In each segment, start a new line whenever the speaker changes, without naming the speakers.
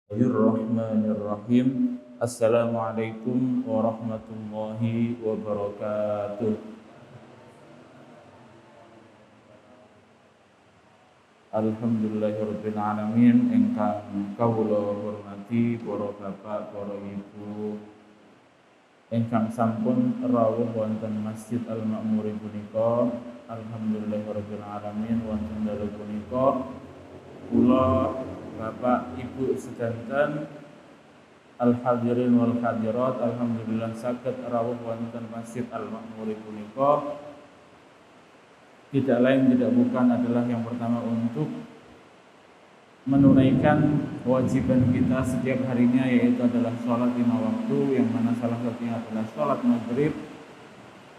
Bismillahirrahmanirrahim. Assalamualaikum warahmatullahi wabarakatuh. Alhamdulillahirabbil alamin. Ingkang kawula hormati para bapak, para ibu ingkang sampun rawuh wonten Masjid Al-Ma'muri punika. Alhamdulillahirabbil alamin wonten dalu punika kula bapak ibu sedanten al-hadirin wal hadirat, alhamdulillah saged rawuh wonten Masjid Al-Ma'muri punika. Tidak lain tidak bukan adalah yang pertama untuk menunaikan kewajiban kita setiap harinya, yaitu adalah sholat 5 waktu, yang mana salah satunya adalah sholat maghrib.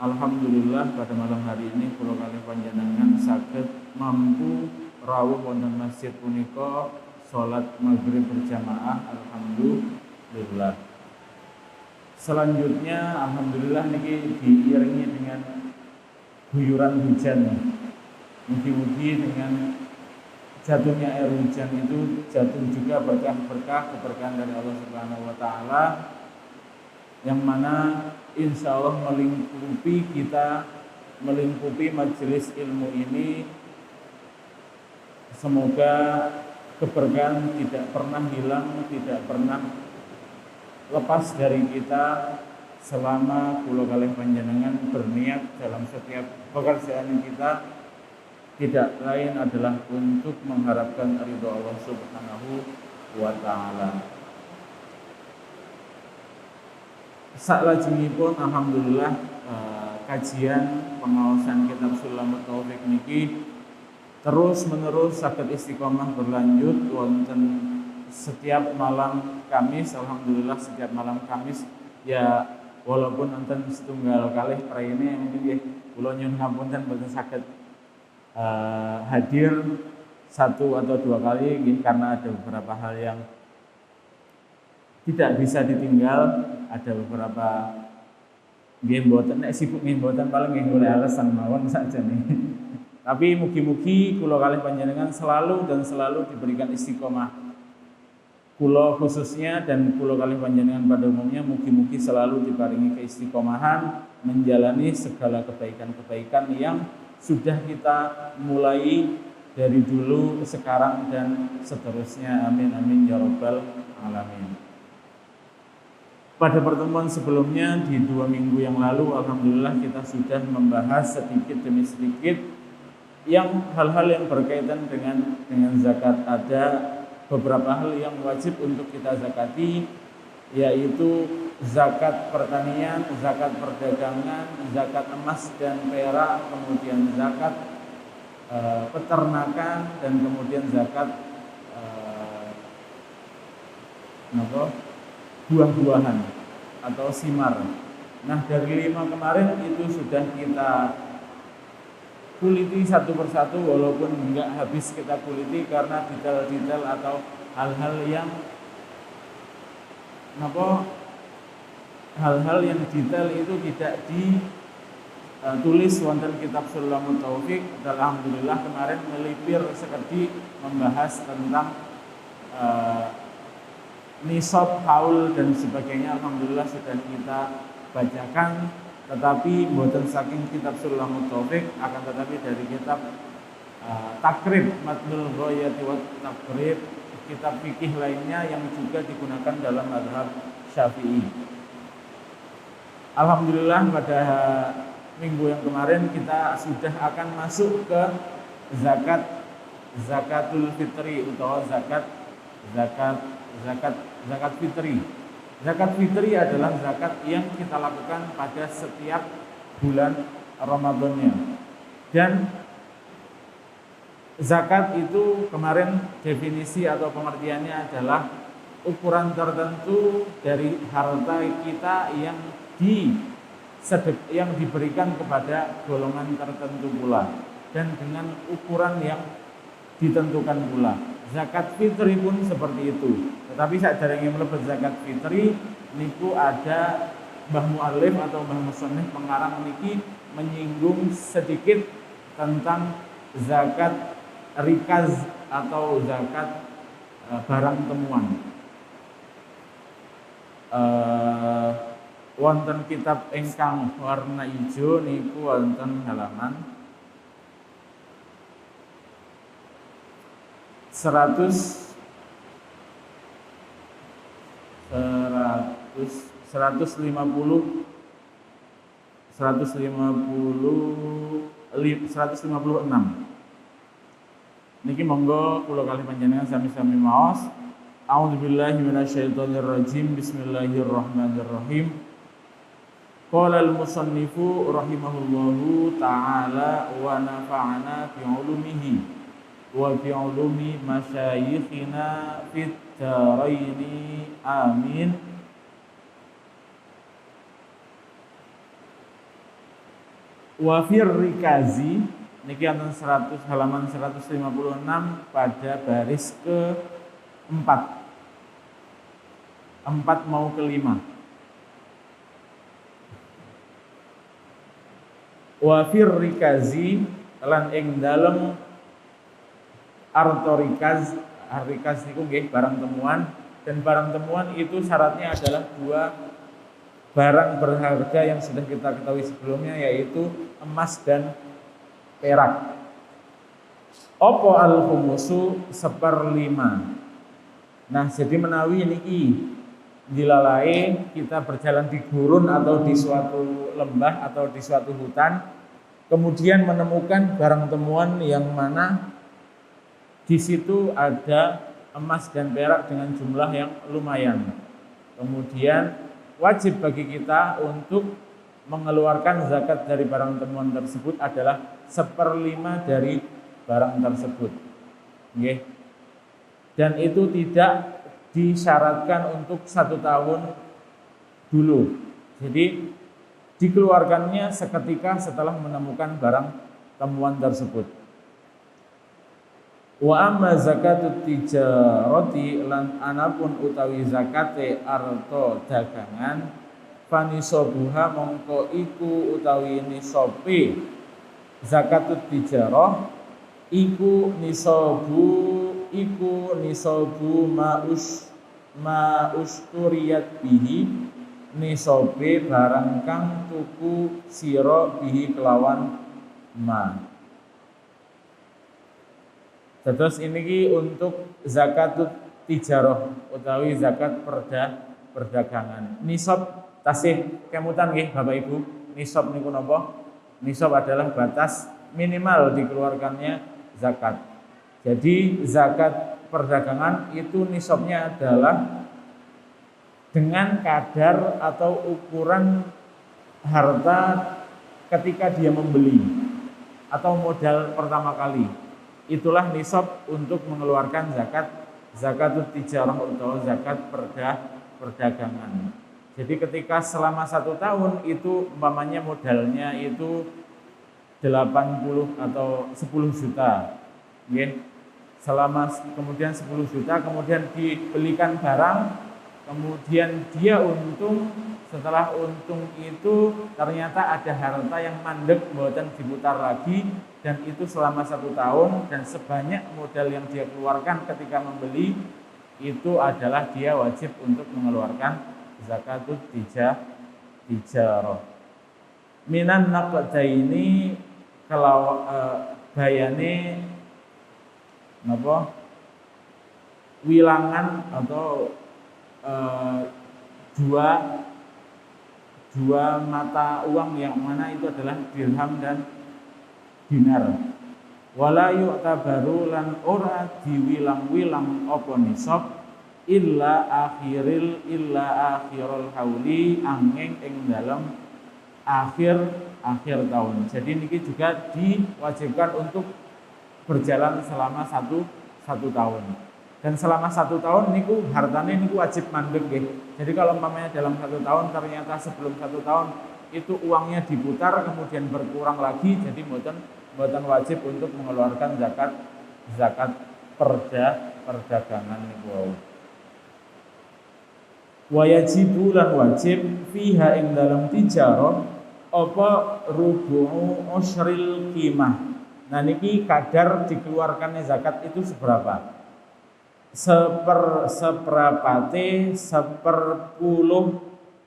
Alhamdulillah pada malam hari ini kula kalih panjenengan saged mampu rawuh wonten masjid punika sholat maghrib berjamaah. Alhamdulillah. Selanjutnya alhamdulillah niki diiringi dengan guyuran hujan. Mugi-mugi dengan jatuhnya air hujan itu jatuh juga berkah-berkah, keberkahan dari Allah Subhanahu wa taala, yang mana insya Allah melingkupi kita, melingkupi majelis ilmu ini. Semoga keberkahan tidak pernah hilang, tidak pernah lepas dari kita selama kula kalih panjenengan berniat dalam setiap pekerjaan kita, tidak lain adalah untuk mengharapkan ridho Allah Subhanahu wa taala. Salajengipun alhamdulillah kajian pengawasan kitab Sulamut Taufik niki terus menerus saged istiqomah berlanjut wonten setiap malam Kamis. Alhamdulillah setiap malam Kamis, ya walaupun nonton setunggal kalih praene mungkin nggih kula nyuwun ngapunten boten saged hadir satu atau dua kali nggih, karena ada beberapa hal yang tidak bisa ditinggal, ada beberapa nggih mboten nek sibuk nggih mboten, paling nggih golek alasan mawon saja nih. Tapi mugi-mugi kula kalih panjenengan selalu dan selalu diberikan istiqomah. Kula khususnya dan kula kalih panjenengan pada umumnya mugi-mugi selalu diparingi keistiqomahan menjalani segala kebaikan-kebaikan yang sudah kita mulai dari dulu, sekarang dan seterusnya. Amin amin ya rabbal alamin. Pada pertemuan sebelumnya di 2 minggu yang lalu, alhamdulillah kita sudah membahas sedikit demi sedikit yang hal-hal yang berkaitan dengan zakat. Ada beberapa hal yang wajib untuk kita zakati, yaitu zakat pertanian, zakat perdagangan, zakat emas dan perak, kemudian zakat peternakan, dan kemudian zakat buah-buahan atau simar. Nah, dari 5 kemarin itu sudah kita kuliti satu persatu, walaupun enggak habis kita kuliti karena detail-detail atau hal-hal yang hal-hal yang detail itu tidak ditulis wonten kitab Sulamut Taufik. Alhamdulillah kemarin melipir sekedhik membahas tentang nisab, haul dan sebagainya. Alhamdulillah sudah kita bacakan, tetapi buatan saking kitab Sulamut Taufik, akan tetapi dari kitab Takrib Matnul Ghayati wa Takrib, kitab fikih lainnya yang juga digunakan dalam mazhab Syafi'i. Alhamdulillah pada minggu yang kemarin kita sudah akan masuk ke zakatul fitri atau zakat fitri. Zakat fitri adalah zakat yang kita lakukan pada setiap bulan Ramadannya. Dan zakat itu kemarin definisi atau pengertiannya adalah ukuran tertentu dari harta kita yang diberikan kepada golongan tertentu pula, dan dengan ukuran yang ditentukan pula. Zakat fitri pun seperti itu. Tetapi saderenge mlebet zakat fitri niku ada Mbah Mu'alif atau Mbah Musannif pengarang niki menyinggung sedikit tentang zakat rikaz atau zakat barang temuan. eh, wonten kitab ingkang warna ijo niku wonten halaman 100 150 156. Niki monggo kula kalih panjenengan sami-sami maos. A'udzubillahi minasyaitonirrajim. Bismillahirrahmanirrahim. Qala al-musannifu rahimahullahu ta'ala wa nafa'ana bi 'ulumihi wa bi 'ulumi masyayikhina fid dharaini amin. Wa fir rikazi niki wonten 100 halaman 156 pada baris ke-4. 4 mau ke 5. Wa fir rikazi lan ing dalem artorikaz, arikaz niku nggih barang temuan, dan barang temuan itu syaratnya adalah 2 barang berharga yang sudah kita ketahui sebelumnya, yaitu emas dan perak. Opo al-khumusu 1/5. Nah, jadi menawi niki dilalai kita berjalan di gurun atau di suatu lembah atau di suatu hutan, kemudian menemukan barang temuan yang mana di situ ada emas dan perak dengan jumlah yang lumayan. Kemudian wajib bagi kita untuk mengeluarkan zakat dari barang temuan tersebut adalah 1/5 dari barang tersebut. Okay. Dan itu tidak disyaratkan untuk 1 tahun dulu. Jadi dikeluarkannya seketika setelah menemukan barang temuan tersebut. Wa amma zakatut tijarati lan anapun utawi zakate arto dagangan fanisobuha mongko iku utawi nisobe zakatut tijarah iku nisobu mausturiyat bihi nisobe barang kang tuku sira bihi kelawan ma. Terus ini untuk zakatut tijarah utawi zakat perdagangan. Nisab tasih kemutan nggih Bapak Ibu. Nisab niku napa? Nisab adalah batas minimal dikeluarkannya zakat. Jadi zakat perdagangan itu nisabnya adalah dengan kadar atau ukuran harta ketika dia membeli atau modal pertama kali. Itulah nisab untuk mengeluarkan zakatut tijarah atau zakat perdagangan. Jadi ketika selama 1 tahun itu umpamanya modalnya itu 80 atau 10 juta. Okay. Selama kemudian 10 juta, kemudian dibelikan barang, kemudian dia untung. Setelah untung itu ternyata ada harta yang mandek mboten diputar lagi, dan itu selama 1 tahun, dan sebanyak modal yang dia keluarkan ketika membeli itu adalah dia wajib untuk mengeluarkan zakatut tijarah. Minan naqdaini kalau bayane napa wilangan atau dua mata uang yang mana itu adalah dirham dan dinar. Wala yu'tabaru lan ora diwilang-wilang apa nisab illa akhirul hauli angin ing dalam akhir tahun. Jadi niki juga diwajibkan untuk berjalan selama satu tahun. Dan selama 1 tahun niku hartanya niku wajib mandek nggih. Jadi kalau umpamanya dalam 1 tahun ternyata sebelum 1 tahun itu uangnya diputar kemudian berkurang lagi, jadi mboten wajib untuk mengeluarkan zakat perdagangan niku. Wa yajibu lan wajib fiha ing dalam tijarah apa rubu'u usril qimah. Nah niki kadar dikeluarkannya zakat itu seberapa? seperapate 10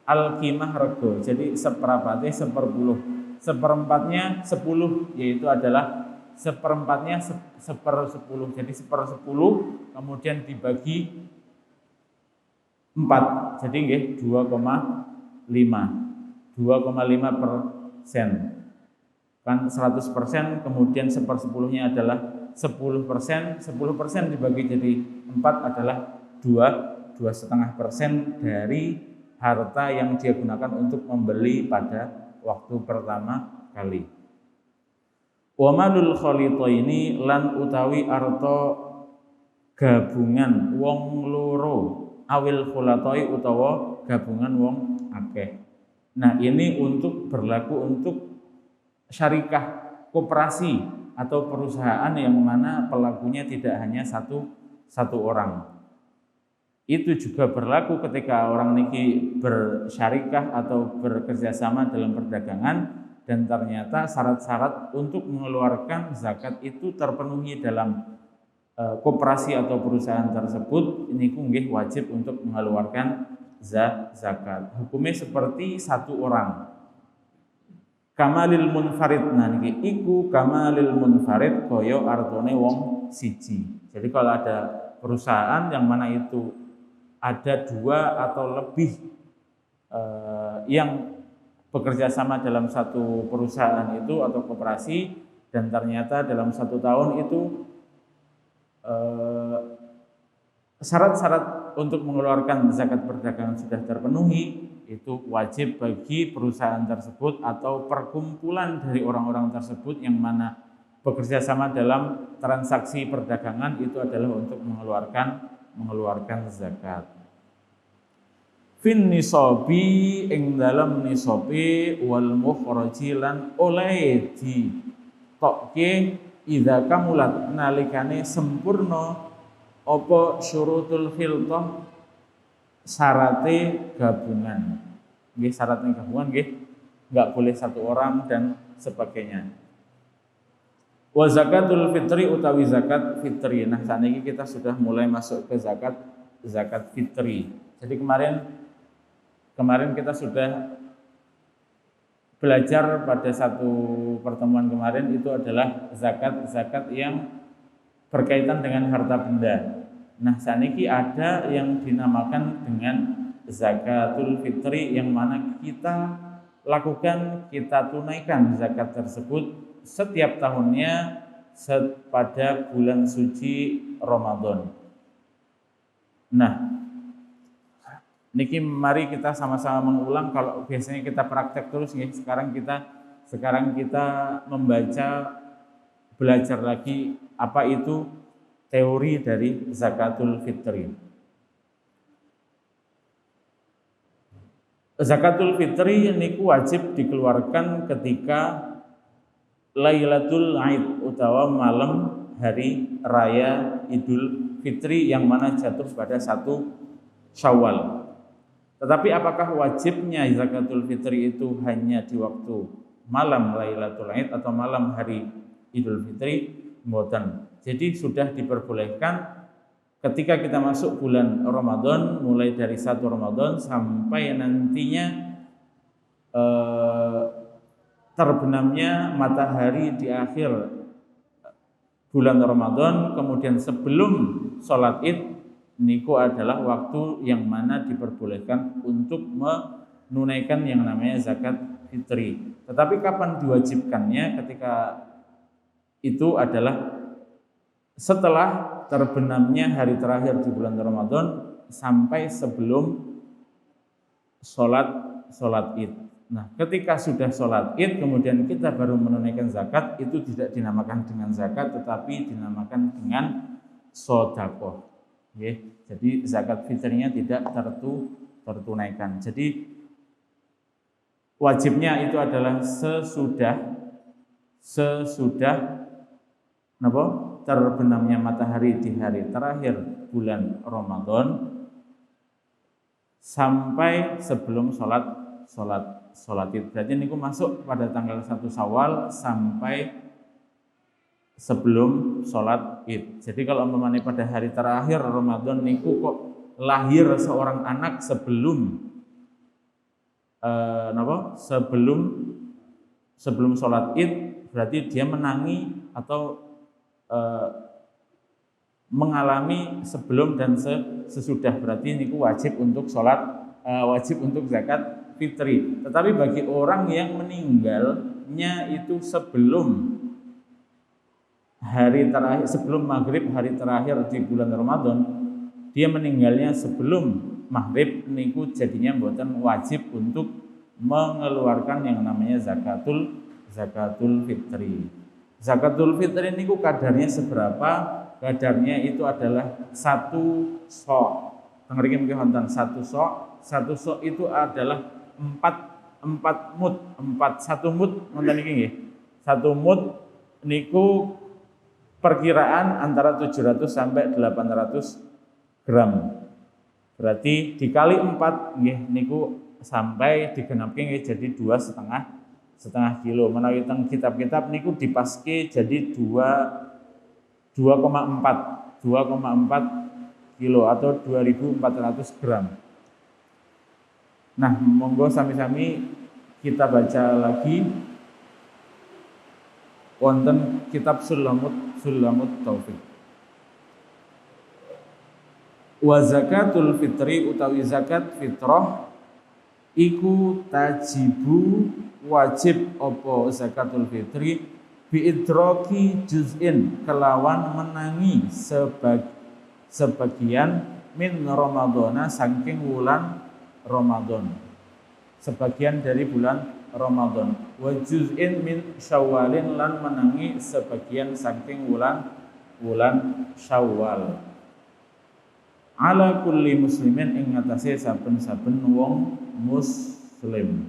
alkimah rego. Jadi seperapate 10. Seperempatnya 10, yaitu adalah seperempatnya 1/10. Jadi 1/10 kemudian dibagi 4. Jadi nggih 2,5. 2,5%. Kan 100%, kemudian 1/10-nya adalah 10%. 10% dibagi jadi 4 adalah 2,5% dari harta yang dia gunakan untuk membeli pada waktu pertama kali. Wa malul khalitaini lan utawi arta gabungan wong loro, awil khulatai utawa gabungan wong akeh. Nah, ini berlaku untuk syarikah, koperasi atau perusahaan yang mana pelakunya tidak hanya satu orang. Itu juga berlaku ketika orang niki bersyarikah atau bekerjasama dalam perdagangan dan ternyata syarat-syarat untuk mengeluarkan zakat itu terpenuhi dalam koperasi atau perusahaan tersebut, ini nggih wajib untuk mengeluarkan zakat. Hukumnya seperti satu orang. Kamalil munfarid, nah niki iku kamalil munfarid koyo artone wong siji. Jadi kalau ada perusahaan yang mana itu ada 2 atau lebih yang bekerja sama dalam satu perusahaan itu atau koperasi, dan ternyata dalam 1 tahun itu syarat-syarat untuk mengeluarkan zakat perdagangan sudah terpenuhi, itu wajib bagi perusahaan tersebut atau perkumpulan dari orang-orang tersebut yang mana bekerja sama dalam transaksi perdagangan itu adalah untuk mengeluarkan zakat. Fin nisabi ing dalam nisabi wal mukhraji lan oleh di tokke idza kamulat nalikane sempurna apa syurutul khilqah syarate gabungan. Nggih, syaratnya gabungan nggih, enggak boleh satu orang dan sebagainya. Wa zakatul fitri utawi zakat fitri. Nah, saat ini kita sudah mulai masuk ke zakat fitri. Jadi kemarin kita sudah belajar pada satu pertemuan kemarin itu adalah zakat yang berkaitan dengan harta benda. Nah, saat ini ada yang dinamakan dengan zakatul fitri yang mana kita lakukan, kita tunaikan zakat tersebut setiap tahunnya pada bulan suci Ramadan. Nah, niki mari kita sama-sama mengulang. Kalau biasanya kita praktek terus nih, sekarang kita belajar lagi apa itu teori dari zakatul fitri. Zakatul fitri niku wajib dikeluarkan ketika Lailatul Aid utawa malam hari raya Idul Fitri yang mana jatuh pada 1 Syawal. Tetapi apakah wajibnya zakatul fitri itu hanya di waktu malam Lailatul Aid atau malam hari Idul Fitri? Mboten. Jadi sudah diperbolehkan ketika kita masuk bulan Ramadan, mulai dari 1 Ramadan sampai nantinya terbenamnya matahari di akhir bulan Ramadan, kemudian sebelum sholat Id, niku adalah waktu yang mana diperbolehkan untuk menunaikan yang namanya zakat fitri. Tetapi kapan diwajibkannya? Ketika itu adalah setelah terbenamnya hari terakhir di bulan Ramadan sampai sebelum sholat Id. Nah, ketika sudah sholat Id kemudian kita baru menunaikan zakat, itu tidak dinamakan dengan zakat tetapi dinamakan dengan sedekah. Jadi zakat fitrinya tidak tertunaikan. Jadi wajibnya itu adalah sesudah terbenamnya matahari di hari terakhir bulan Ramadan sampai sebelum sholat Id. Berarti niku masuk pada tanggal 1 Syawal sampai sebelum sholat Id. Jadi kalau umpamanya pada hari terakhir Ramadan niku kok lahir seorang anak sebelum sebelum sholat Id, berarti dia menangi atau mengalami sebelum dan sesudah, berarti niku wajib untuk wajib untuk zakat fitri. Tetapi bagi orang yang meninggalnya itu sebelum hari terakhir, sebelum maghrib hari terakhir di bulan Ramadan, dia meninggalnya sebelum maghrib, niku jadinya mboten wajib untuk mengeluarkan yang namanya zakatul fitri. Zakatul fitri niku kadarnya seberapa? Kadarnya itu adalah 1 sok. Tengeriki mungkin wonten 1 sok. 1 sok itu adalah 4 mud. 1 mud wonten iki nggih. 1 mud niku perkiraan antara 700 sampai 800 gram. Berarti dikali 4 nggih niku sampai digenapke nggih jadi 2,5 kilo. Menawi teng kitab-kitab niku dipaske jadi 2,4 kilo atau 2.400 gram. Nah, monggo sami-sami kita baca lagi wonten kitab Sulamut Taufik. Wa zakatul fitri utawi zakat fitrah iku tajibu wajib opo zakatul fitri biidroki juz'in kelawan menangi sebagian min Ramadana saking wulan Ramadan, sebagian dari bulan Ramadan. Wa juz'in min Syawalin lan menangi sebagian saking wulan Syawal. Ala kulli muslimin ing ngatasé saben-saben wong muslim.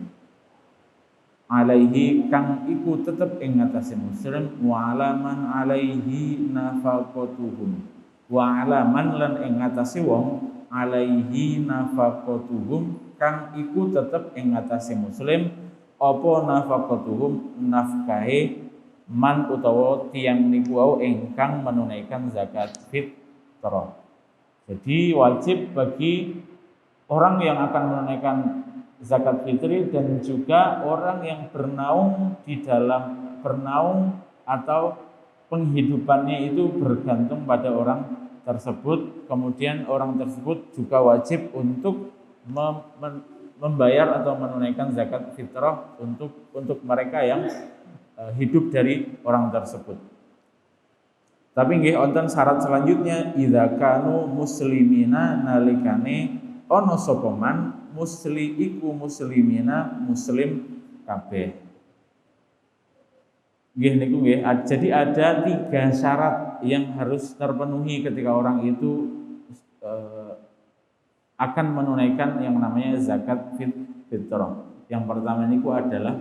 Alaihi kang iku tetep ing ngatasé muslim, wa alaman alaihi nafaqatuhum. Wa alaman lan ing ngatasé wong alaihi nafaqatuhum kang iku tetep ing ngatasé muslim apa nafaqatuhum nafkahe man utawa tiyang niku wau ingkang menunaikan zakat fitrah. Jadi wajib bagi orang yang akan menunaikan zakat fitri dan juga orang yang bernaung atau penghidupannya itu bergantung pada orang tersebut. Kemudian orang tersebut juga wajib untuk membayar atau menunaikan zakat fitrah untuk mereka yang hidup dari orang tersebut. Tapi nggih wonten syarat selanjutnya, idza kanu muslimina nalikane ana sapa man muslimina muslim kabeh. Nggih niku nggih. Jadi ada 3 syarat yang harus terpenuhi ketika orang itu akan menunaikan yang namanya zakat fitrah. Yang pertama niku adalah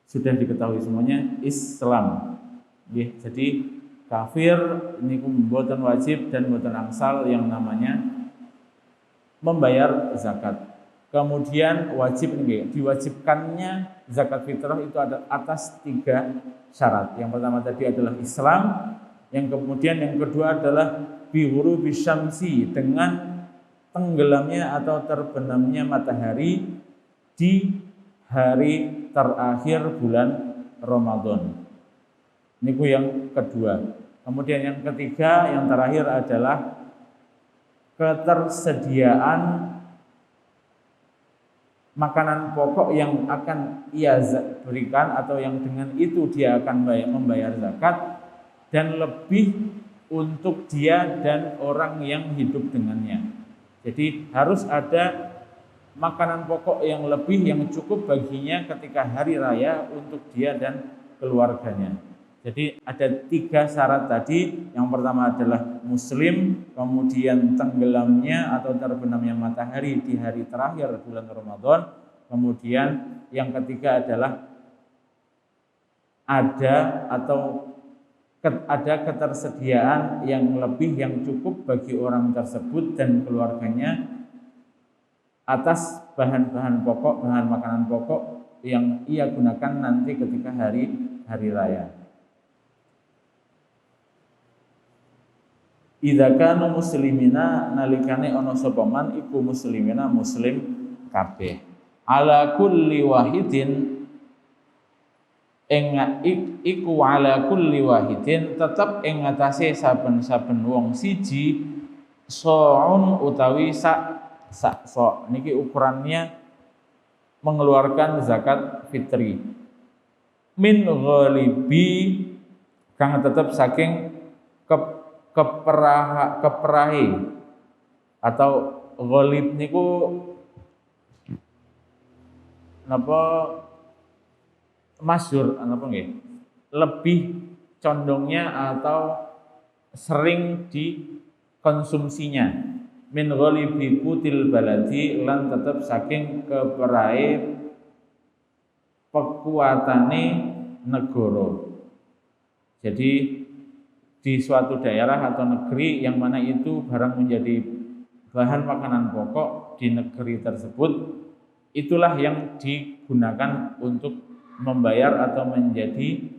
sudah diketahui semuanya Islam. Nggih, jadi kafir niku mboten wajib dan mboten angsal yang namanya membayar zakat. Kemudian wajib diwajibkannya zakat fitrah itu ada atas 3 syarat. Yang pertama tadi adalah Islam, yang kedua adalah bighurubi syamsi, dengan tenggelamnya atau terbenamnya matahari di hari terakhir bulan Ramadan. Niku yang kedua. Kemudian yang ketiga, yang terakhir adalah ketersediaan makanan pokok yang akan ia berikan atau yang dengan itu dia akan membayar zakat dan lebih untuk dia dan orang yang hidup dengannya. Jadi harus ada makanan pokok yang lebih yang cukup baginya ketika hari raya untuk dia dan keluarganya. Jadi ada 3 syarat tadi. Yang pertama adalah muslim, kemudian tenggelamnya atau terbenamnya matahari di hari terakhir bulan Ramadan, kemudian yang ketiga adalah ada ketersediaan yang lebih yang cukup bagi orang tersebut dan keluarganya atas bahan-bahan pokok, bahan makanan pokok yang ia gunakan nanti ketika hari raya. idza kanu muslimina nalikane ana sapa man iku muslimina muslim kabeh ala kulli wahidin iku ala kulli wahidin tetep ing ngatasé saben-saben wong siji so'un utawi sak so niki ukurannya mengeluarkan zakat fitri min ghalibi kang tetep saking keperahi atau ghalib niku napa masyhur napa nggih lebih condongnya atau sering dikonsumsinya min ghalibi qutil baladi lan tetep saking keperahi kekuatane negara. Jadi di suatu daerah atau negeri yang mana itu barang menjadi bahan makanan pokok di negeri tersebut, itulah yang digunakan untuk membayar atau menjadi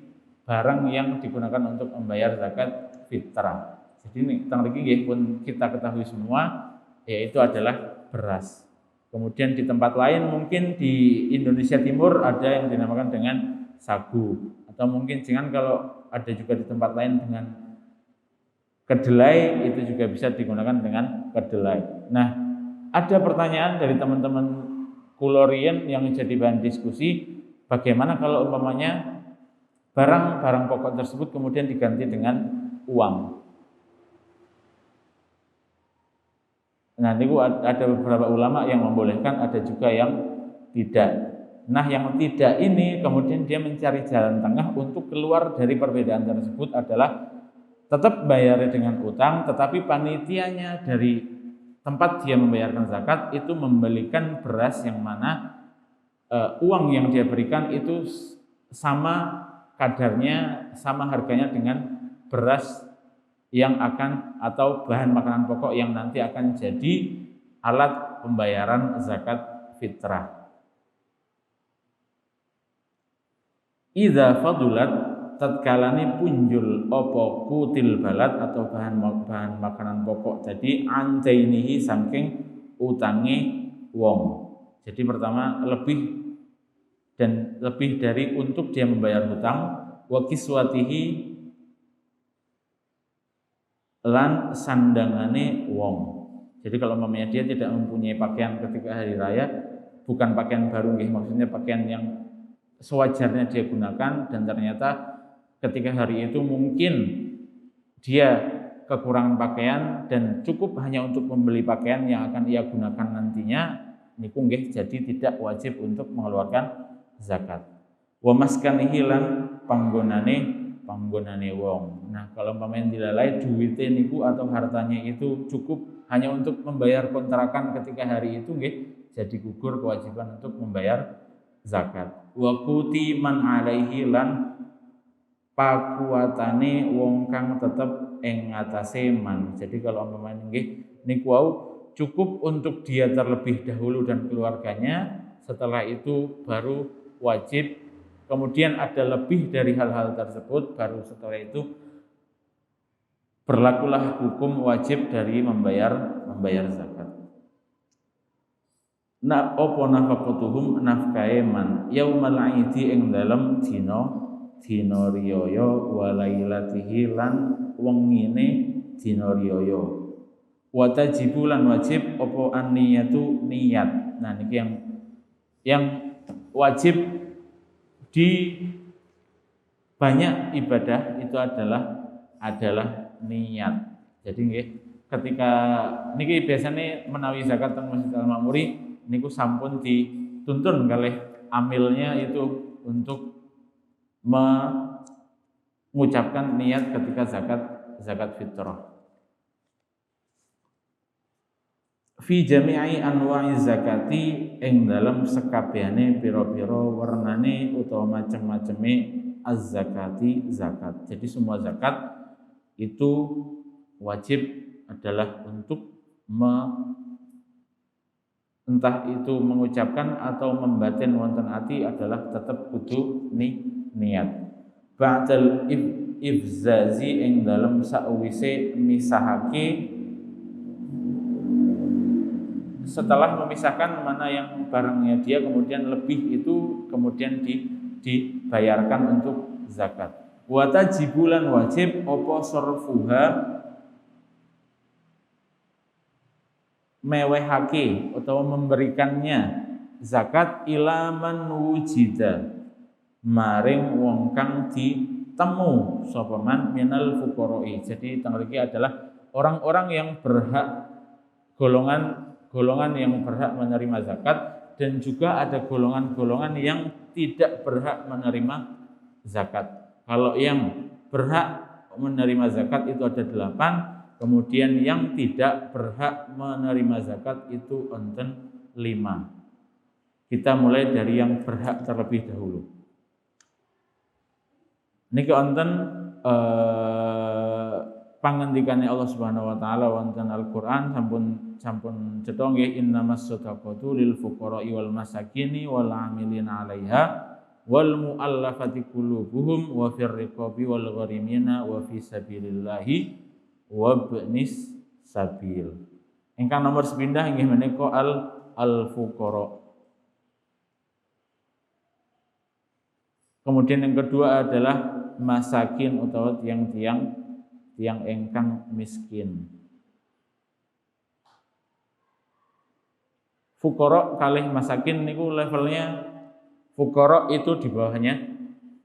barang yang digunakan untuk membayar zakat fitrah. Jadi ini tentang ini pun kita ketahui semua, yaitu adalah beras. Kemudian di tempat lain mungkin di Indonesia Timur ada yang dinamakan dengan sagu, atau mungkin jangan kalau ada juga di tempat lain dengan kedelai, itu juga bisa digunakan dengan kedelai. Nah, ada pertanyaan dari teman-teman kulorien yang jadi bahan diskusi, bagaimana kalau umpamanya barang-barang pokok tersebut kemudian diganti dengan uang. Nah, ini ada beberapa ulama yang membolehkan, ada juga yang tidak. Nah, yang tidak ini kemudian dia mencari jalan tengah untuk keluar dari perbedaan tersebut adalah tetap bayarnya dengan utang, tetapi panitianya dari tempat dia membayarkan zakat itu membelikan beras yang mana uang yang dia berikan itu sama kadarnya, sama harganya dengan beras yang akan atau bahan makanan pokok yang nanti akan jadi alat pembayaran zakat fitrah. Idza fadulat tatkalane punjul apa kutil balad atau bahan makanan pokok jadi antainihi saking utange wong. Jadi pertama lebih dari untuk dia membayar hutang, wa kiswatihi lan sandangane wong. Jadi kalau mamanya dia tidak mempunyai pakaian ketika hari raya, bukan pakaian baru nggih, maksudnya pakaian yang sewajarnya dia gunakan, dan ternyata ketika hari itu mungkin dia kekurangan pakaian dan cukup hanya untuk membeli pakaian yang akan ia gunakan nantinya, niku nggih jadi tidak wajib untuk mengeluarkan zakat. Wa maskanihi lan panggonane wong. Nah, kalau pemain dilalai duitnya niku atau hartanya itu cukup hanya untuk membayar kontrakan ketika hari itu nggih, jadi gugur kewajiban untuk membayar zakat. Wa kuti man alaihi lan pakuatane wong kang tetep ing ngatasé man. Jadi kalau pemain nggih niku wau cukup untuk dia terlebih dahulu dan keluarganya, setelah itu baru wajib. Kemudian ada lebih dari hal-hal tersebut, baru setelah itu berlakulah hukum wajib dari membayar zakat. Na opo nafaqatuhum nafkae man yaumal aidi ing dalem dina riyaya walailatihi lan wengine dina riyaya. Wa tajibu lan wajib opo an-niyatu niat. Nah niki yang wajib di banyak ibadah itu adalah niat. Jadi nggih ketika niki biasanya menawi zakat teng Masjid Al-Ma'muri niku sampun dituntun kalih amilnya itu untuk mengucapkan niat ketika zakat fitrah. Fi jami'i anwa'i zakati ing dalam sekabehane pira-pira wernane utawa macam-macame az-zakati zakat. Jadi semua zakat itu wajib adalah untuk entah itu mengucapkan atau membatin wonten ati adalah tetap kudu niat. Ba'dal ifzazi ing dalem sakwise misahake, setelah memisahkan mana yang barangnya dia kemudian lebih itu kemudian dibayarkan untuk zakat. Wa tajibulan wajib apa sorfuha mewehake atau memberikannya zakat ilaman wujida maring wong kang ditemu sapa man minal fuqara'i. Jadi tanggal iki adalah orang-orang yang berhak, golongan yang berhak menerima zakat, dan juga ada golongan-golongan yang tidak berhak menerima zakat. Kalau yang berhak menerima zakat itu ada 8, kemudian yang tidak berhak menerima zakat itu enten 5. Kita mulai dari yang berhak terlebih dahulu. Niki wonten pangendikane Allah Subhanahu wa taala wonten Al-Qur'an sampun cetha nggih, innamas shadaqatu lil fuqara'i wal masakini wal 'amilina 'alaiha wal mu'allafati qulubuhum wa fir riqabi wal gharimina wa fi sabilillahi wa ibnis sabil. Ingkang nomor sepindah inggih menika al fuqara. Kemudian yang kedua adalah masakin utawa tiang-tiang ingkang miskin. Fuqara kalih masakin niku levelnya, fuqara itu di bawahnya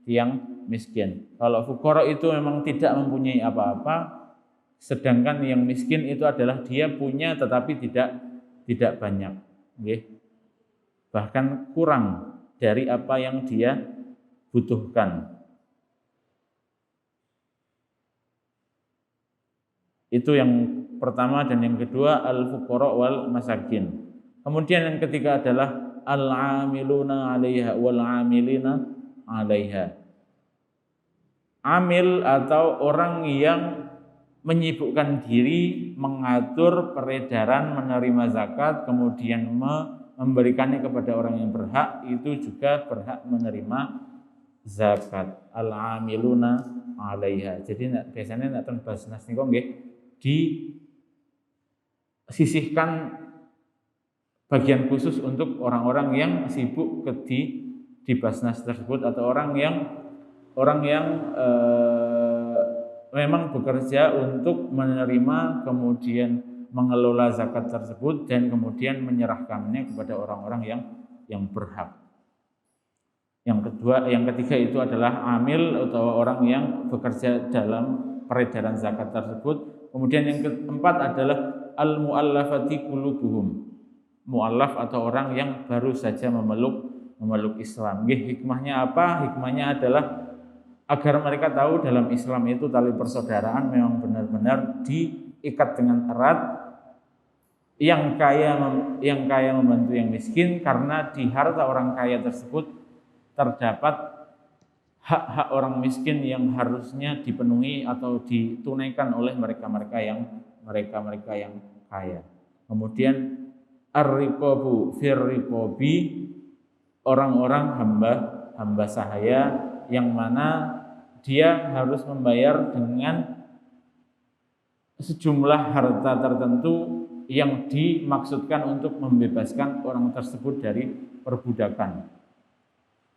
tiang miskin. Kalau fuqara itu memang tidak mempunyai apa-apa, sedangkan yang miskin itu adalah dia punya tetapi tidak banyak, nggih. Bahkan kurang dari apa yang dia butuhkan. Itu yang pertama, dan yang kedua al-fuqara wal masakin. Kemudian yang ketiga adalah al-amiluna 'alaiha wal 'amilina 'alaiha. Amil atau orang yang menyibukkan diri mengatur peredaran menerima zakat kemudian memberikannya kepada orang yang berhak, itu juga berhak menerima zakat. Al-amiluna 'alaiha. Jadi biasanya nek ten Basnas niku nggih disisihkan bagian khusus untuk orang-orang yang sibuk di Basnas tersebut, atau orang yang memang bekerja untuk menerima kemudian mengelola zakat tersebut dan kemudian menyerahkannya kepada orang-orang yang berhak. Yang ketiga itu adalah amil atau orang yang bekerja dalam peredaran zakat tersebut. Kemudian yang keempat adalah al-mu'allafati qulubuhum. Mu'allaf atau orang yang baru saja memeluk Islam. Hikmahnya apa? Hikmahnya adalah agar mereka tahu dalam Islam itu tali persaudaraan memang benar-benar diikat dengan erat. Yang kaya membantu yang miskin, karena di harta orang kaya tersebut terdapat hak-hak orang miskin yang harusnya dipenuhi atau ditunaikan oleh mereka-mereka yang kaya. Kemudian ar-riqabu fir-riqabi, orang-orang hamba sahaya yang mana dia harus membayar dengan sejumlah harta tertentu yang dimaksudkan untuk membebaskan orang tersebut dari perbudakan.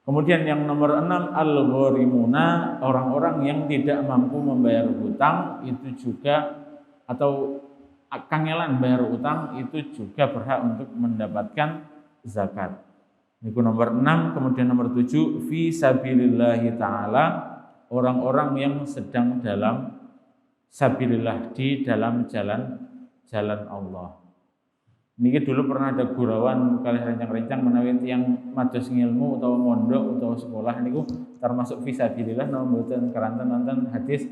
Kemudian yang nomor 6 al-gharimuna, orang-orang yang tidak mampu membayar hutang itu juga, atau kangelan bayar utang, itu juga berhak untuk mendapatkan zakat. Ini nomor 6. Kemudian nomor 7 fi sabilillahi ta'ala, orang-orang yang sedang dalam sabilillah, di dalam jalan Allah. Niki dulu pernah ada gurauan kali rencang-rencang menawi tiyang mados ngilmu utawa mondok utawa sekolah niku termasuk fisabilillah, namun mboten keranten wonten hadis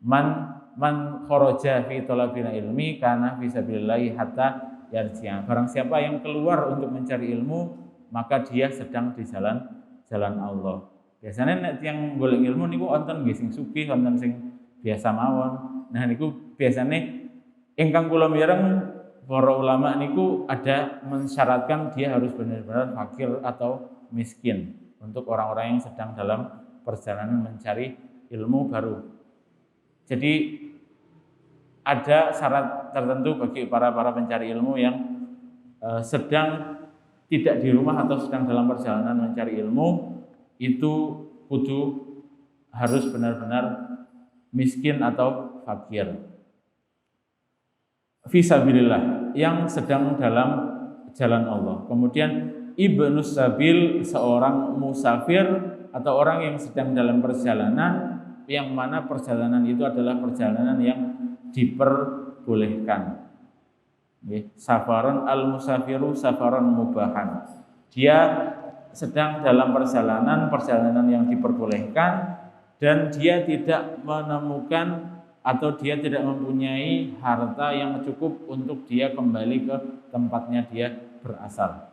man kharaja fi talabil ilmi kana fisabilillah hatta yarji'a. Barang siapa yang keluar untuk mencari ilmu, maka dia sedang di jalan Allah. Biasanya nek tiyang golek ilmu niku wonten nggih sing sugih, wonten sing biasa mawon. Nah niku biasanya ingkang kula mireng para ulama niku ada mensyaratkan dia harus benar-benar fakir atau miskin untuk orang-orang yang sedang dalam perjalanan mencari ilmu baru. Jadi ada syarat tertentu bagi para pencari ilmu yang sedang tidak di rumah atau sedang dalam perjalanan mencari ilmu, itu kudu harus benar-benar miskin atau fakir. Fisabilillah, yang sedang dalam jalan Allah. Kemudian ibnu sabil, seorang musafir atau orang yang sedang dalam perjalanan, yang mana perjalanan itu adalah perjalanan yang diperbolehkan. Safaron al-musafiru safaron mubahan. Dia sedang dalam perjalanan yang diperbolehkan, dan dia tidak menemukan atau dia tidak mempunyai harta yang cukup untuk dia kembali ke tempatnya dia berasal.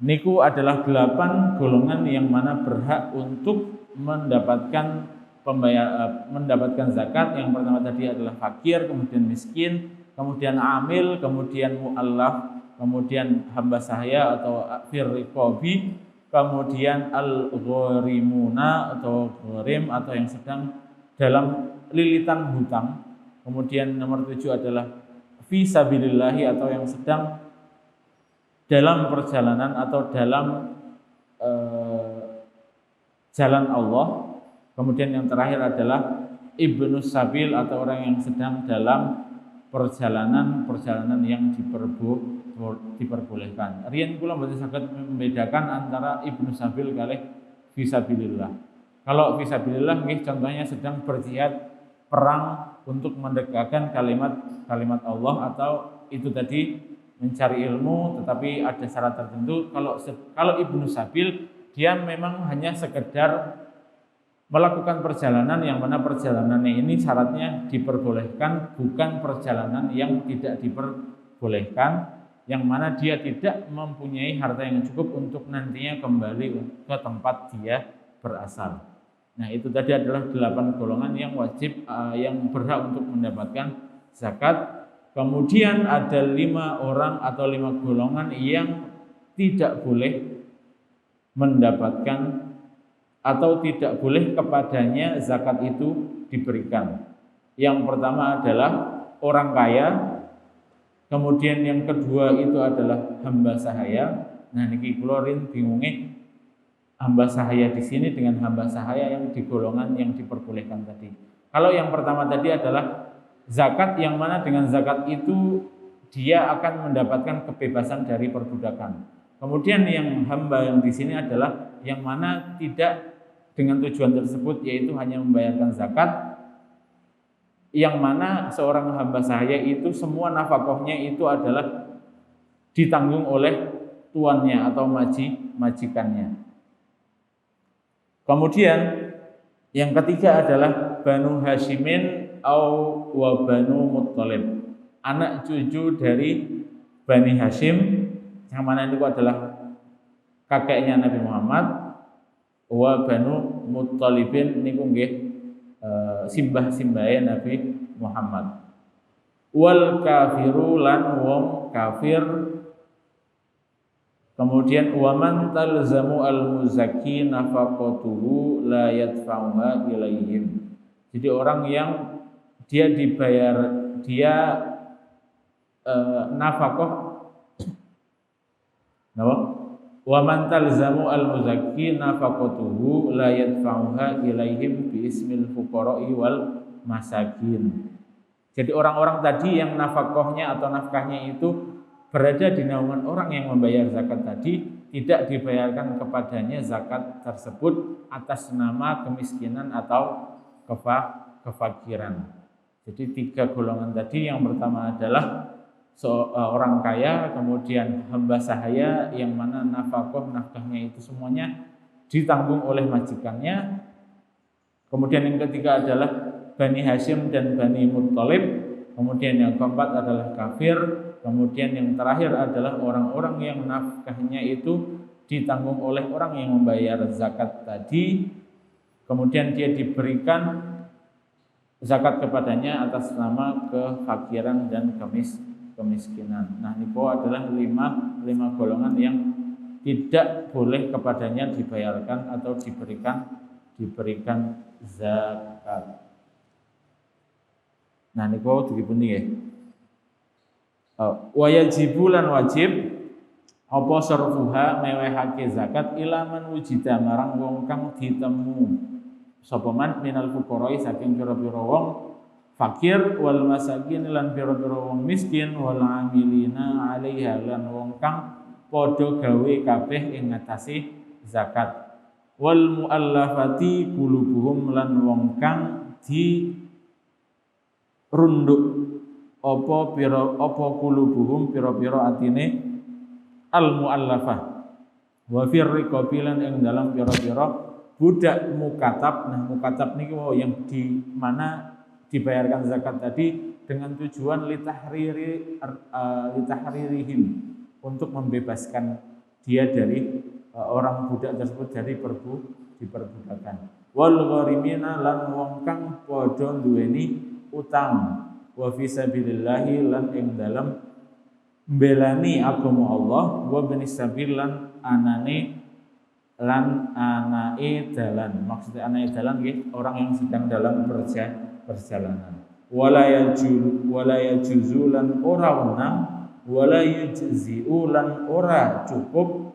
Niku adalah 8 golongan yang mana berhak untuk mendapatkan mendapatkan zakat. Yang pertama tadi adalah fakir, kemudian miskin, kemudian amil, kemudian mu'allaf, kemudian hamba sahaya atau firriqabi, kemudian al-gharimuna atau gharim atau yang sedang dalam lilitan hutang. Kemudian nomor 7 adalah fisabilillahi atau yang sedang dalam perjalanan atau dalam jalan Allah. Kemudian yang terakhir adalah ibnu sabil atau orang yang sedang dalam perjalanan yang diperbolehkan. Riyen kula mboten saged membedakan antara ibnu sabil kalih fisabilillah. Kalau fisabilillah nggih contohnya sedang berjihad perang untuk menegakkan kalimat Allah, atau itu tadi mencari ilmu tetapi ada syarat tertentu. Kalau ibnu sabil, dia memang hanya sekedar melakukan perjalanan yang mana perjalanannya ini syaratnya diperbolehkan, bukan perjalanan yang tidak diperbolehkan, yang mana dia tidak mempunyai harta yang cukup untuk nantinya kembali ke tempat dia berasal. Nah, itu tadi adalah 8 golongan yang wajib, yang berhak untuk mendapatkan zakat. Kemudian ada 5 orang atau 5 golongan yang tidak boleh mendapatkan atau tidak boleh kepadanya zakat itu diberikan. Yang pertama adalah orang kaya, kemudian yang kedua itu adalah hamba sahaya. Nah, niki kula rin bingunge hamba sahaya di sini dengan hamba sahaya yang di golongan yang diperbolehkan tadi. Kalau yang pertama tadi adalah zakat yang mana dengan zakat itu dia akan mendapatkan kebebasan dari perbudakan. Kemudian yang hamba yang di sini adalah yang mana tidak dengan tujuan tersebut, yaitu hanya membayarkan zakat, yang mana seorang hamba sahaya itu semua nafkahnya itu adalah ditanggung oleh tuannya atau majikannya. Kemudian yang ketiga adalah Banu Hashimin au wa Banu Muttalib, anak cucu dari Bani Hashim, yang mana itu adalah kakeknya Nabi Muhammad. Wa Banu Muttalibin niku nggih simbah-simbahe Nabi Muhammad. Wal kafiru lan wong kafir. Kemudian waman talzamu al-muzakki nafaqatuhu la yadfa'uha ilaihim. Jadi orang yang dia dibayar, dia nafkah wa man talzamu al-muzakki nafaqatuhu la yadfa'uha ilaihim bi ismil fuqara'i wal masakin. Jadi orang-orang tadi yang nafkahnya atau nafkahnya itu berada di naungan orang yang membayar zakat tadi, tidak dibayarkan kepadanya zakat tersebut atas nama kemiskinan atau kefakiran. Jadi 3 golongan tadi, yang pertama adalah orang kaya, kemudian hamba sahaya yang mana nafkahnya itu semuanya ditanggung oleh majikannya. Kemudian yang ketiga adalah Bani Hashim dan Bani Muttalib. Kemudian yang keempat adalah kafir. Kemudian yang terakhir adalah orang-orang yang nafkahnya itu ditanggung oleh orang yang membayar zakat tadi. Kemudian dia diberikan zakat kepadanya atas nama kefakiran dan kemiskinan. Nah, ini adalah 5 golongan yang tidak boleh kepadanya dibayarkan atau diberikan zakat. Nah niku dipun nggih. Wa yajibu lan wajib apa sarfuha mewehake zakat ila man wujida marang wong kang ditemu sapa man minal fuqara saking pira-pira wong fakir wal masakin lan pira-pira wong miskin wal amilina 'alaiha lan wong kang padha gawe kabeh ing ngatasi zakat wal muallafati qulubuhum lan wong kang di runduk apa qulubuhum pira-pira atine al muallafah wa fir riqabilan ing dalam pira-pira budak mukatab. Nah mukatab niki yang di mana dibayarkan zakat tadi dengan tujuan litahririhim untuk membebaskan dia dari orang budak tersebut dari diperbudakan. Wal gharimina lan wong kang padha duweni utang wa fi sabilillah lan ing dalam mbelani agama Allah wa benis sabil lan anake dalan. Maksudnya anake dalan nggih orang yang sedang dalam perjalanan. Wala yajuzu lan ora wenang wala yujzi'u lan ora cukup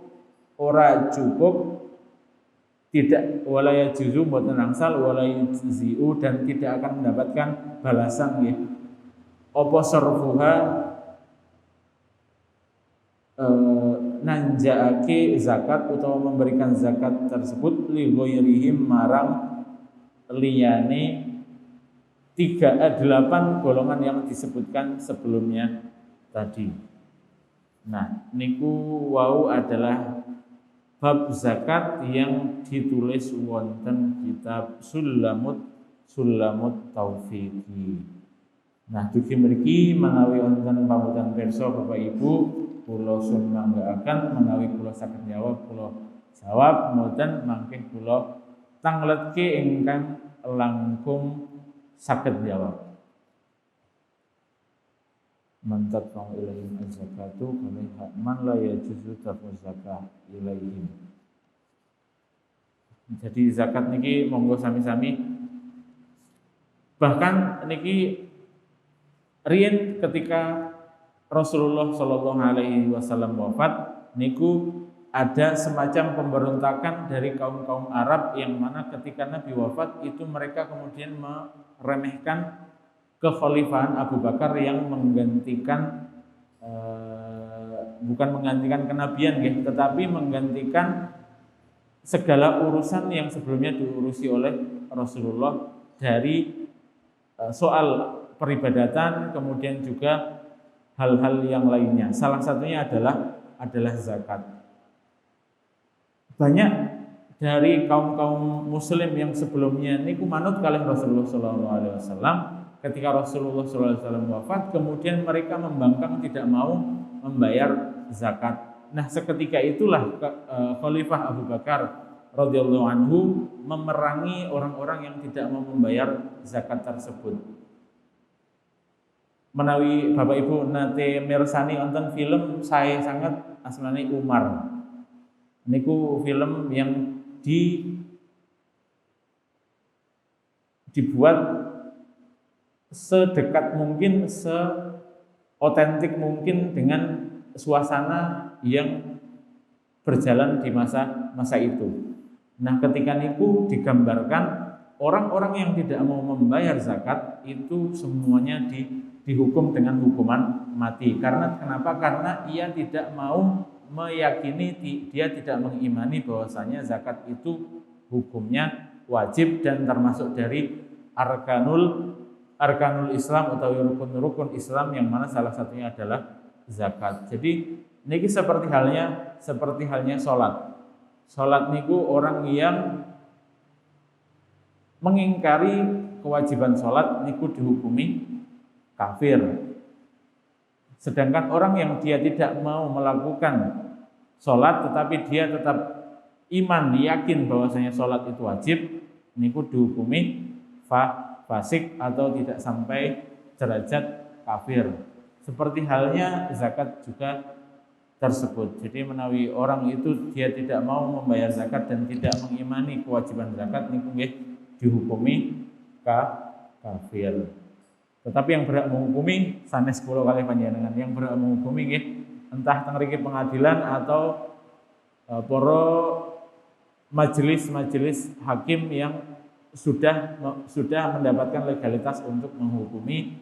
tidak wala yajuzu mboten angsal wala yujzi'u dan tidak akan mendapatkan balasan nggih. Apa sarfuha nanjaake zakat utawa memberikan zakat tersebut li ghairihim marang liyane 8 golongan yang disebutkan sebelumnya tadi. Nah, niku wau adalah bab zakat yang ditulis wonten kitab Sulamut Taufiqi. Nah, dugi mriki menawi wonten pambutan pirsa Bapak Ibu kula sun manggaaken menawi kula saged jawab mboten mangke kula tangletke ingkang langkung saged jawab. Mantat fang ilaihim az-zakatu kami man la yajuzu tafu zakah ilaihim. Jadi zakat niki monggo sami-sami. Bahkan niki riyen ketika Rasulullah Shallallahu Alaihi Wasallam wafat, niku ada semacam pemberontakan dari kaum Arab yang mana ketika Nabi wafat itu mereka kemudian meremehkan kekhalifahan Abu Bakar yang menggantikan bukan menggantikan kenabian, tetapi menggantikan segala urusan yang sebelumnya diurusi oleh Rasulullah dari soal peribadatan, kemudian juga hal-hal yang lainnya. Salah satunya adalah zakat. Banyak dari kaum muslim yang sebelumnya niku manut kalih Rasulullah sallallahu alaihi wasallam. Ketika Rasulullah sallallahu alaihi wasallam wafat, kemudian mereka membangkang tidak mau membayar zakat. Nah, seketika itulah Khalifah Abu Bakar radhiyallahu anhu memerangi orang-orang yang tidak mau membayar zakat tersebut. Menawi Bapak Ibu nate mirsani wonten film Saya Sangat asmane Umar. Niku film yang dibuat sedekat mungkin, seotentik mungkin dengan suasana yang berjalan di masa itu. Nah, ketika niku digambarkan orang-orang yang tidak mau membayar zakat itu semuanya dihukum dengan hukuman mati. Kenapa? Karena ia tidak mau meyakini, dia tidak mengimani bahwasanya zakat itu hukumnya wajib dan termasuk dari arkanul Islam atau rukun-rukun Islam yang mana salah satunya adalah zakat. Jadi niki seperti halnya salat. Salat niku orang yang mengingkari kewajiban salat niku dihukumi kafir. Sedangkan orang yang dia tidak mau melakukan sholat tetapi dia tetap iman, yakin bahwasanya sholat itu wajib, niku dihukumi fasik atau tidak sampai derajat kafir. Seperti halnya zakat juga tersebut. Jadi menawi orang itu dia tidak mau membayar zakat dan tidak mengimani kewajiban zakat, niku nggih dihukumi kafir. Tetapi yang berhak menghukumi sanes kula kalih panjenengan, yang berhak menghukumi nggih entah teng mriki pengadilan atau para majelis-majelis hakim yang sudah mendapatkan legalitas untuk menghukumi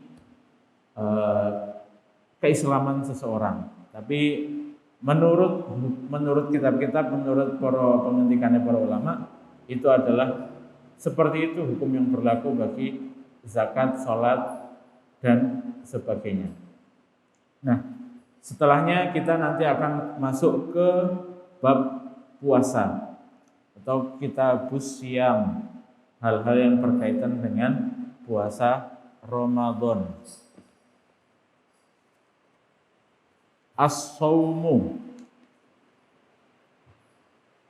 keislaman seseorang. Tapi menurut kitab-kitab, menurut para pementikannya para ulama, itu adalah seperti itu hukum yang berlaku bagi zakat, sholat, dan sebagainya. Nah, setelahnya kita nanti akan masuk ke bab puasa atau kitabus syiyam, hal-hal yang berkaitan dengan puasa Ramadan. As-saumu.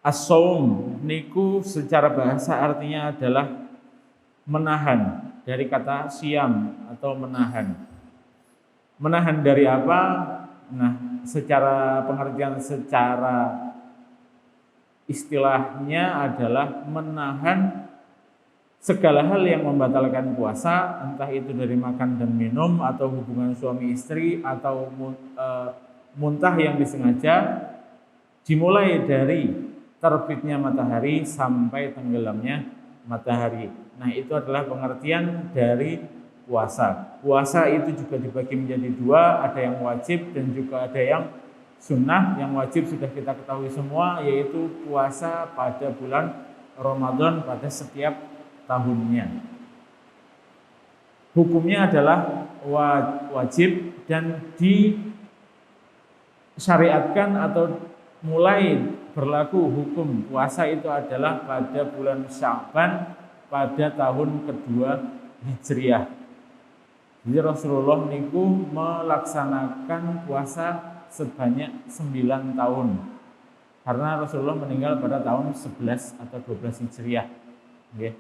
As-saum niku secara bahasa artinya adalah menahan, dari kata siam atau menahan. Menahan dari apa? Nah, secara pengertian secara istilahnya adalah menahan segala hal yang membatalkan puasa, entah itu dari makan dan minum atau hubungan suami istri atau muntah yang disengaja, dimulai dari terbitnya matahari sampai tenggelamnya matahari. Nah, itu adalah pengertian dari puasa. Puasa itu juga dibagi menjadi dua, ada yang wajib dan juga ada yang sunnah. Yang wajib sudah kita ketahui semua, yaitu puasa pada bulan Ramadan pada setiap tahunnya. Hukumnya adalah wajib dan disyariatkan atau mulai berlaku hukum puasa itu adalah pada bulan Sya'ban pada tahun kedua Hijriah. Jadi Rasulullah niku melaksanakan puasa sebanyak 9 tahun. Karena Rasulullah meninggal pada tahun 11 atau 12 Hijriah. Okay.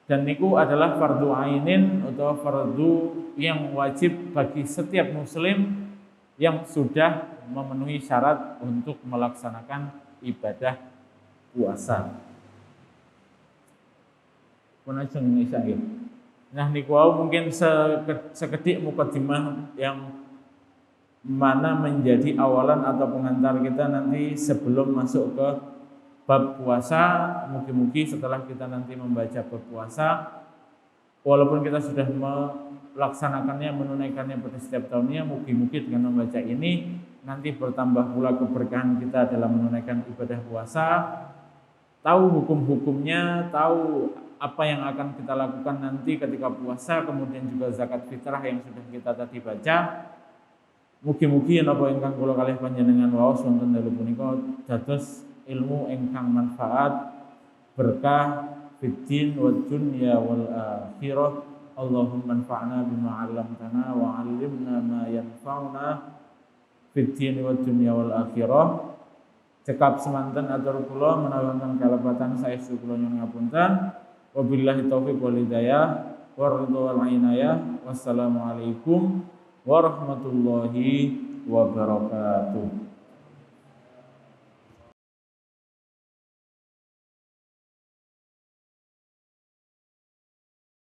Dan niku adalah fardu ainin atau fardu yang wajib bagi setiap muslim yang sudah memenuhi syarat untuk melaksanakan ibadah puasa. Nah, niku mungkin sekedik mukadimah yang mana menjadi awalan atau pengantar kita nanti sebelum masuk ke bab puasa. Mugi-mugi setelah kita nanti membaca bab puasa, walaupun kita sudah melaksanakannya, menunaikannya pada setiap tahunnya, mugi-mugi dengan membaca ini nanti bertambah pula keberkahan kita dalam menunaikan ibadah puasa, tahu hukum-hukumnya, tahu apa yang akan kita lakukan nanti ketika puasa, kemudian juga zakat fitrah yang sudah kita tadi baca. Mugi-mugi napa ingkang kula kalih panjenengan waos wonten dalu punika dados ilmu ingkang manfaat, berkah fiddin wa dunya wal akhirah. Allahumma anfa'na bima 'allamtana wa 'allimna ma yanfa'una fiddin wa dunya wal akhirah. Cekap semanten atur kula menawi wonten kalepatan saestu kula nyuwun ngapunten. Wabillahi taufiq wal hidayah waridho wal inayah. Wassalamualaikum warahmatullahi wabarakatuh.